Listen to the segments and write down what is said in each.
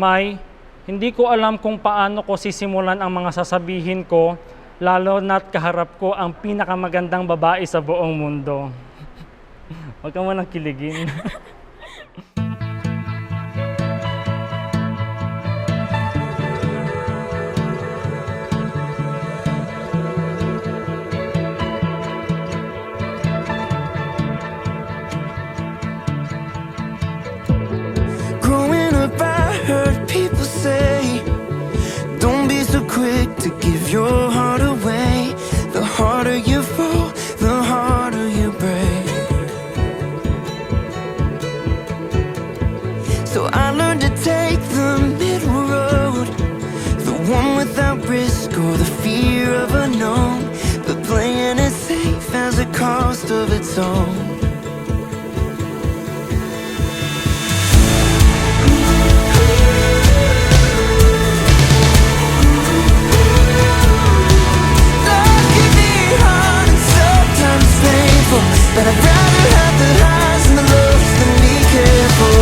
May, hindi ko alam kung paano ko sisimulan ang mga sasabihin ko, lalo na't kaharap ko ang pinakamagandang babae sa buong mundo. Huwag ka munang kiligin. Growing up, I heard people say, don't be so quick to give your heart away. The harder you fall, the harder you break. So I learned to take the middle road, the one without risk or the fear of unknown. But playing it safe has a cost of its own. But I'd rather have the highs and the lows than be careful.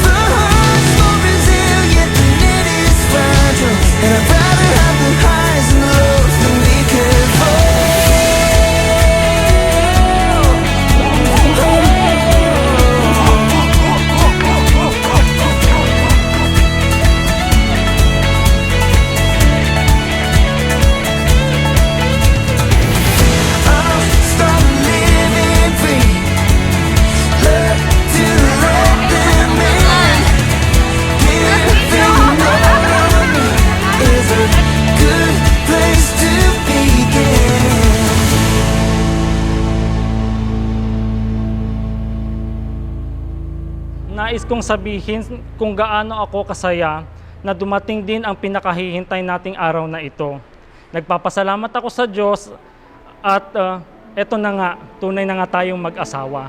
The heart's more resilient than it is fragile. And I'd rather have the highs and the lows than be careful. Nais kong sabihin kung gaano ako kasaya na dumating din ang pinakahihintay nating araw na ito. Nagpapasalamat ako sa Diyos at eto na nga, tunay na nga tayong mag-asawa.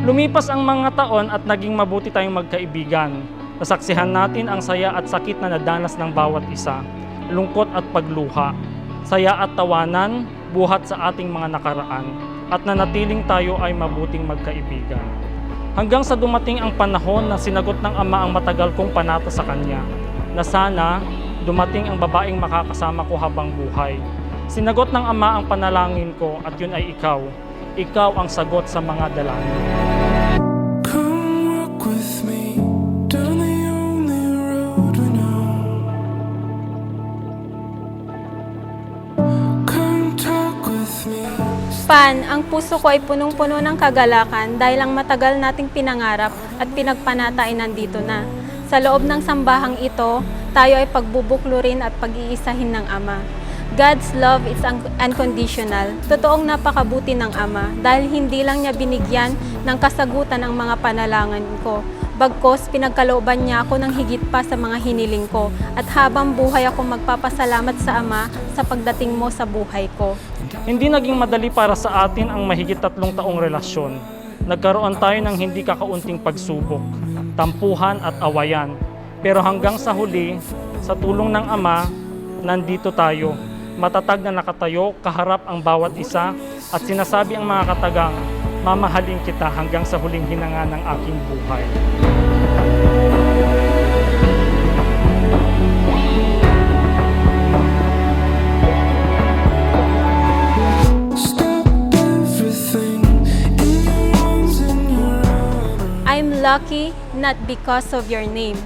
Lumipas ang mga taon at naging mabuti tayong magkaibigan. Nasaksihan natin ang saya at sakit na nadanas ng bawat isa, lungkot at pagluha, saya at tawanan, buhat sa ating mga nakaraan, at nanatiling tayo ay mabuting magkaibigan. Hanggang sa dumating ang panahon na sinagot ng Ama ang matagal kong panata sa Kanya, na sana dumating ang babaeng makakasama ko habang buhay. Sinagot ng Ama ang panalangin ko at yun ay ikaw. Ikaw ang sagot sa mga dalangin. Come walk with me down the only road we know. Come talk with me. Pan, ang puso ko ay punong-puno ng kagalakan dahil ang matagal nating pinangarap at pinagpanata ay nandito na. Sa loob ng sambahang ito, tayo ay pagbubuklurin at pag-iisahin ng Ama. God's love is unconditional. Totoong napakabuti ng Ama dahil hindi lang niya binigyan ng kasagutan ang mga panalangin ko. Bagkos, pinagkalooban niya ako ng higit pa sa mga hiniling ko at habang buhay ako magpapasalamat sa Ama sa pagdating mo sa buhay ko. Hindi naging madali para sa atin ang mahigit 3 taong relasyon. Nagkaroon tayo ng hindi kakaunting pagsubok, tampuhan at awayan. Pero hanggang sa huli, sa tulong ng Ama, nandito tayo. Matatag na nakatayo, kaharap ang bawat isa at sinasabi ang mga katagang, mamahalin kita hanggang sa huling hinanga ng aking buhay. I'm lucky not because of your name.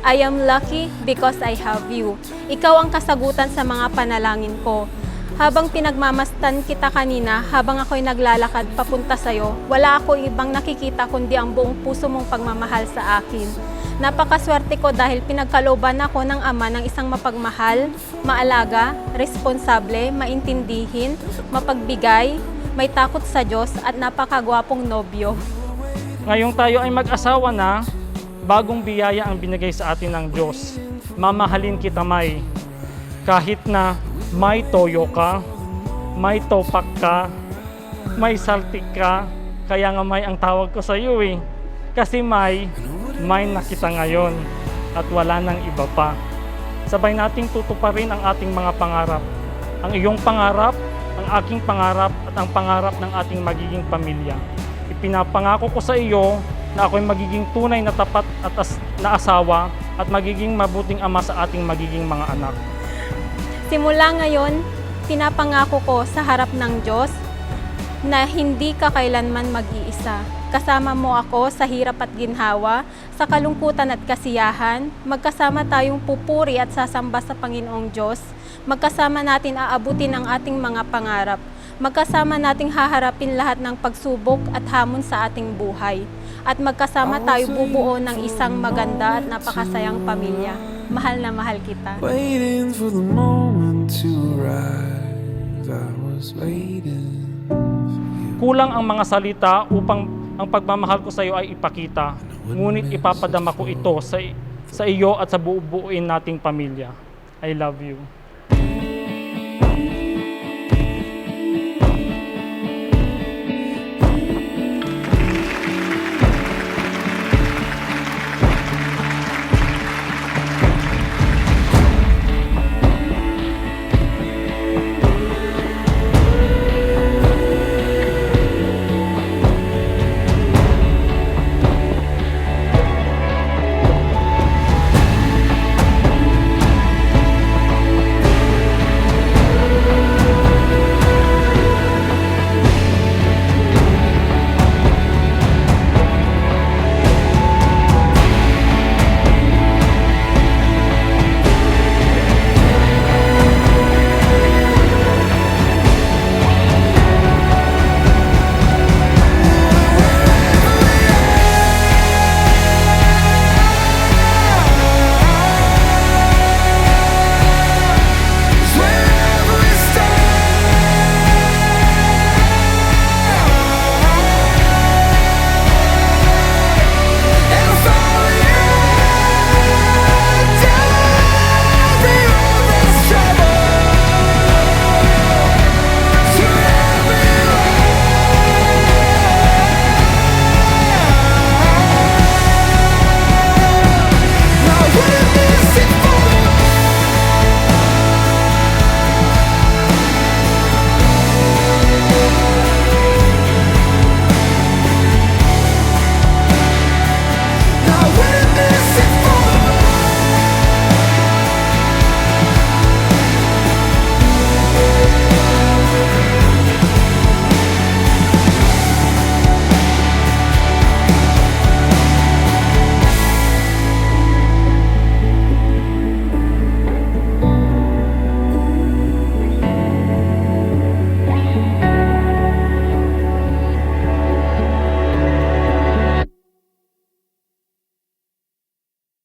I am lucky because I have you. Ikaw ang kasagutan sa mga panalangin ko. Habang pinagmamastan kita kanina, habang ako'y naglalakad papunta sa'yo, wala ako ibang nakikita kundi ang buong puso mong pagmamahal sa akin. Napakaswerte ko dahil pinagkalooban ako ng Ama ng isang mapagmahal, maalaga, responsable, maintindihin, mapagbigay, may takot sa Diyos at napakagwapong nobyo. Ngayong tayo ay mag-asawa na, bagong biyaya ang binigay sa atin ng Diyos. Mamahalin kita, May. Kahit na may toyo ka, may topak ka, may saltik ka, kaya nga May ang tawag ko sa iyo eh. Kasi May na kita ngayon at wala nang iba pa. Sabay nating tutuparin ang ating mga pangarap. Ang iyong pangarap, ang aking pangarap at ang pangarap ng ating magiging pamilya. Ipinapangako ko sa iyo na ako'y magiging tunay na tapat at na asawa at magiging mabuting ama sa ating magiging mga anak. Simula ngayon, pinapangako ko sa harap ng Diyos na hindi ka kailanman mag-iisa. Kasama mo ako sa hirap at ginhawa, sa kalungkutan at kasiyahan. Magkasama tayong pupuri at sasamba sa Panginoong Diyos. Magkasama natin aabutin ang ating mga pangarap. Magkasama nating haharapin lahat ng pagsubok at hamon sa ating buhay. At magkasama tayo bubuo ng isang maganda at napakasayang pamilya. Mahal na mahal kita. Waiting for the moment to arrive. I was waiting for you. Kulang ang mga salita upang ang pagmamahal ko sa iyo ay ipakita. Ngunit ipapadama ko ito sa iyo at sa buuin nating pamilya. I love you.